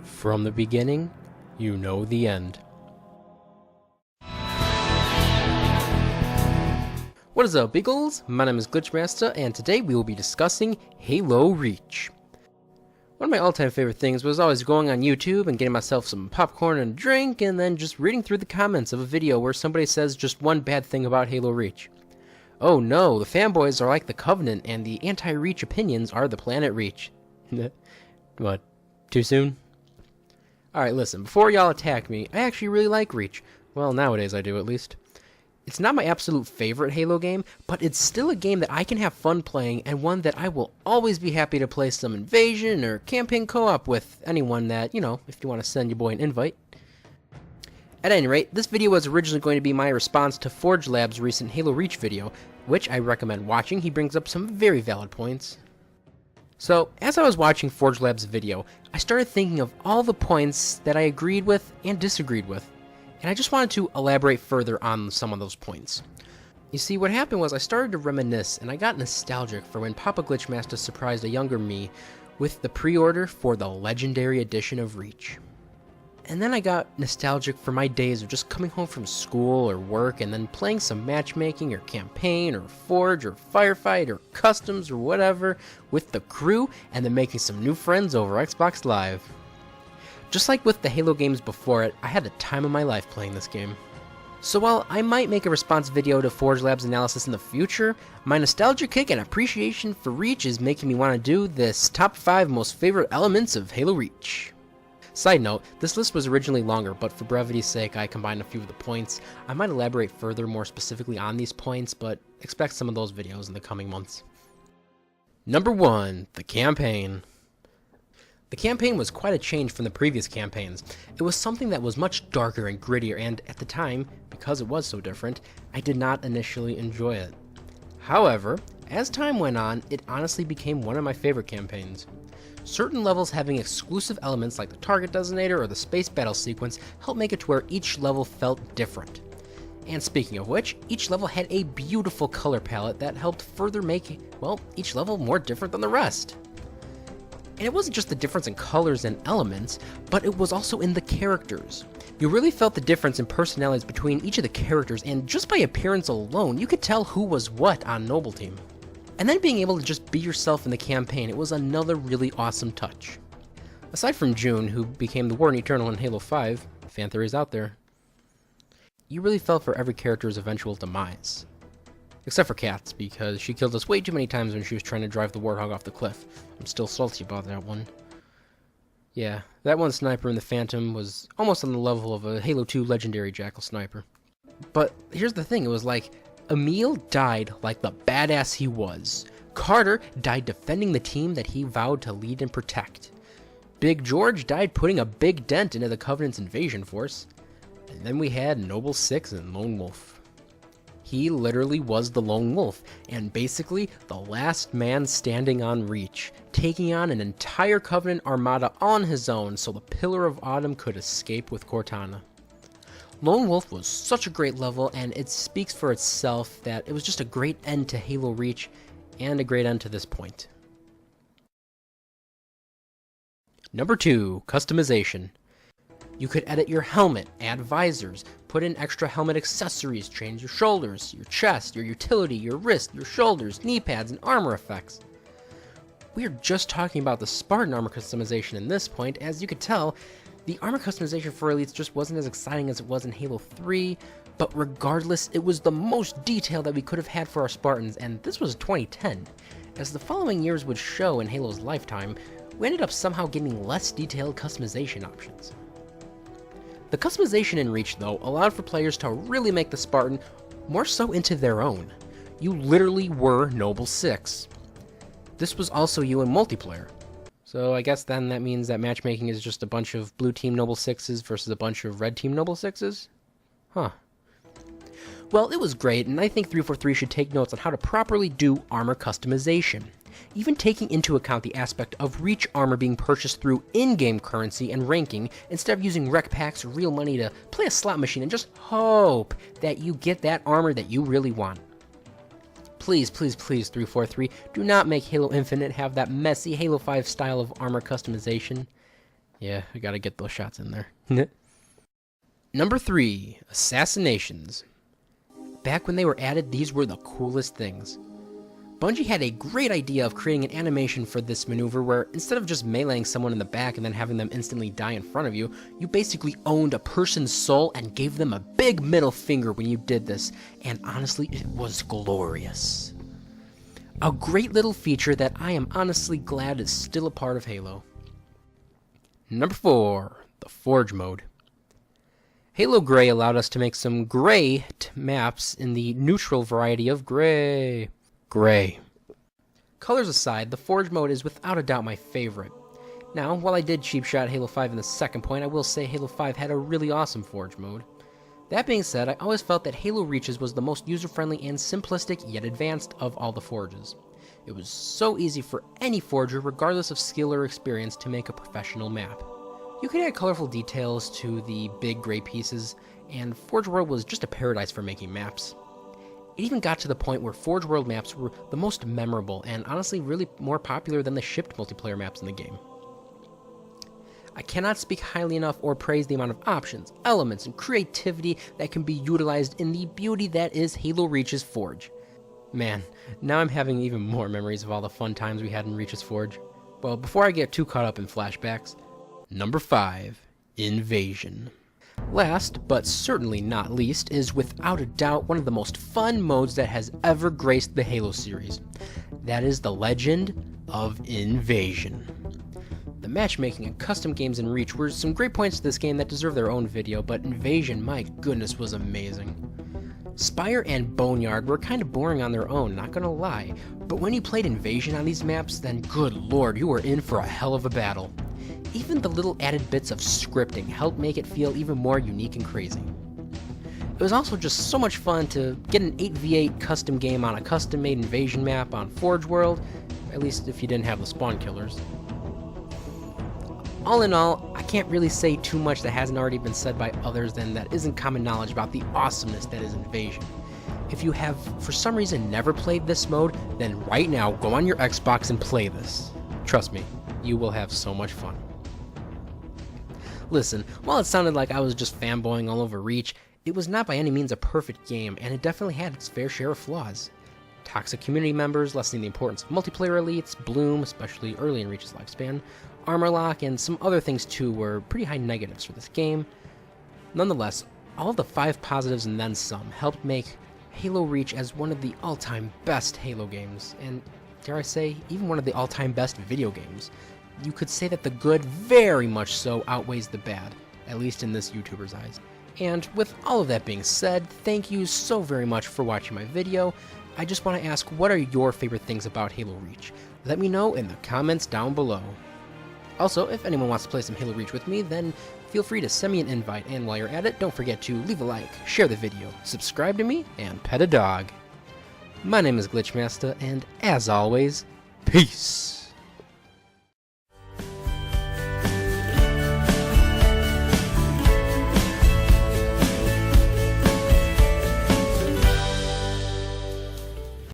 From the beginning, you know the end. What is up, Beagles? My name is GlitchMasta, and today we will be discussing Halo Reach. One of my all-time favorite things was always going on YouTube and getting myself some popcorn and a drink, and then just reading through the comments of a video where somebody says just one bad thing about Halo Reach. Oh no, the fanboys are like the Covenant, and the anti-Reach opinions are the Planet Reach. What? Too soon? Alright, listen, before y'all attack me, I actually really like Reach. Well, nowadays I do, at least. It's not my absolute favorite Halo game, but it's still a game that I can have fun playing, and one that I will always be happy to play some Invasion or campaign co-op with anyone that, if you want to send your boy an invite. At any rate, this video was originally going to be my response to Forge Lab's recent Halo Reach video, which I recommend watching. He brings up some very valid points. So, as I was watching Forge Lab's video, I started thinking of all the points that I agreed with and disagreed with, and I just wanted to elaborate further on some of those points. You see, what happened was I started to reminisce, and I got nostalgic for when Papa GlitchMasta surprised a younger me with the pre-order for the Legendary Edition of Reach. And then I got nostalgic for my days of just coming home from school or work and then playing some matchmaking or campaign or Forge or Firefight or Customs or whatever with the crew, and then making some new friends over Xbox Live. Just like with the Halo games before it, I had the time of my life playing this game. So while I might make a response video to Forge Lab's analysis in the future, my nostalgia kick and appreciation for Reach is making me want to do this top 5 most favorite elements of Halo Reach. Side note, this list was originally longer, but for brevity's sake I combined a few of the points. I might elaborate further more specifically on these points, but expect some of those videos in the coming months. Number 1. The campaign. The campaign was quite a change from the previous campaigns. It was something that was much darker and grittier, and at the time, because it was so different, I did not initially enjoy it. However, as time went on, it honestly became one of my favorite campaigns. Certain levels having exclusive elements like the target designator or the space battle sequence helped make it to where each level felt different. And speaking of which, each level had a beautiful color palette that helped further make, well, each level more different than the rest. And it wasn't just the difference in colors and elements, but it was also in the characters. You really felt the difference in personalities between each of the characters, and just by appearance alone, you could tell who was what on Noble Team. And then being able to just be yourself in the campaign, it was another really awesome touch. Aside from June, who became the Warden Eternal in Halo 5, fan theories out there, you really felt for every character's eventual demise. Except for Kat's, because she killed us way too many times when she was trying to drive the Warthog off the cliff. I'm still salty about that one. Yeah, that one sniper in the Phantom was almost on the level of a Halo 2 Legendary Jackal sniper. But here's the thing, it was like, Emil died like the badass he was. Carter died defending the team that he vowed to lead and protect. Big George died putting a big dent into the Covenant's invasion force. And then we had Noble 6 and Lone Wolf. He literally was the Lone Wolf, and basically the last man standing on Reach, taking on an entire Covenant armada on his own so the Pillar of Autumn could escape with Cortana. Lone Wolf was such a great level, and it speaks for itself that it was just a great end to Halo Reach, and a great end to this point. Number 2. Customization. You could edit your helmet, add visors, put in extra helmet accessories, change your shoulders, your chest, your utility, your wrist, your shoulders, knee pads, and armor effects. We are just talking about the Spartan armor customization in this point. As you could tell, the armor customization for Elites just wasn't as exciting as it was in Halo 3, but regardless, it was the most detail that we could have had for our Spartans, and this was 2010. As the following years would show in Halo's lifetime, we ended up somehow getting less detailed customization options. The customization in Reach, though, allowed for players to really make the Spartan more so into their own. You literally were Noble 6. This was also you in multiplayer. So I guess then that means that matchmaking is just a bunch of blue team Noble 6s versus a bunch of red team Noble 6s? Huh. Well, it was great, and I think 343 should take notes on how to properly do armor customization. Even taking into account the aspect of Reach armor being purchased through in-game currency and ranking, instead of using rec packs or real money to play a slot machine and just hope that you get that armor that you really want. Please, please, please, 343, do not make Halo Infinite have that messy Halo 5 style of armor customization. Yeah, I gotta get those shots in there. Number 3, Assassinations. Back when they were added, these were the coolest things. Bungie had a great idea of creating an animation for this maneuver where instead of just meleeing someone in the back and then having them instantly die in front of you, you basically owned a person's soul and gave them a big middle finger when you did this, and honestly, it was glorious. A great little feature that I am honestly glad is still a part of Halo. Number 4, the Forge mode. Halo Grey allowed us to make some great maps in the neutral variety of gray. Colors aside, the Forge mode is without a doubt my favorite. Now, while I did cheap shot Halo 5 in the second point, I will say Halo 5 had a really awesome Forge mode. That being said, I always felt that Halo Reaches was the most user-friendly and simplistic yet advanced of all the forges. It was so easy for any forger, regardless of skill or experience, to make a professional map. You could add colorful details to the big gray pieces, and Forge World was just a paradise for making maps. It even got to the point where Forge World maps were the most memorable and honestly really more popular than the shipped multiplayer maps in the game. I cannot speak highly enough or praise the amount of options, elements, and creativity that can be utilized in the beauty that is Halo Reach's Forge. Man, now I'm having even more memories of all the fun times we had in Reach's Forge. Well, before I get too caught up in flashbacks, Number 5, Invasion. Last, but certainly not least, is without a doubt one of the most fun modes that has ever graced the Halo series. That is the Legend of Invasion. The matchmaking and custom games in Reach were some great points to this game that deserve their own video, but Invasion, my goodness, was amazing. Spire and Boneyard were kind of boring on their own, not gonna lie, but when you played Invasion on these maps, then good lord, you were in for a hell of a battle. Even the little added bits of scripting helped make it feel even more unique and crazy. It was also just so much fun to get an 8v8 custom game on a custom-made Invasion map on Forge World, at least if you didn't have the spawn killers. All in all, I can't really say too much that hasn't already been said by others than that isn't common knowledge about the awesomeness that is Invasion. If you have, for some reason, never played this mode, then right now go on your Xbox and play this. Trust me, you will have so much fun. Listen, while it sounded like I was just fanboying all over Reach, it was not by any means a perfect game, and it definitely had its fair share of flaws. Toxic community members lessening the importance of multiplayer elites, Bloom, especially early in Reach's lifespan, armor lock, and some other things too were pretty high negatives for this game. Nonetheless, all of the 5 positives and then some helped make Halo Reach as one of the all-time best Halo games, and dare I say, even one of the all-time best video games. You could say that the good very much so outweighs the bad, at least in this YouTuber's eyes. And with all of that being said, thank you so very much for watching my video. I just want to ask, what are your favorite things about Halo Reach? Let me know in the comments down below. Also, if anyone wants to play some Halo Reach with me, then feel free to send me an invite, and while you're at it, don't forget to leave a like, share the video, subscribe to me, and pet a dog. My name is GlitchMasta, and as always, peace!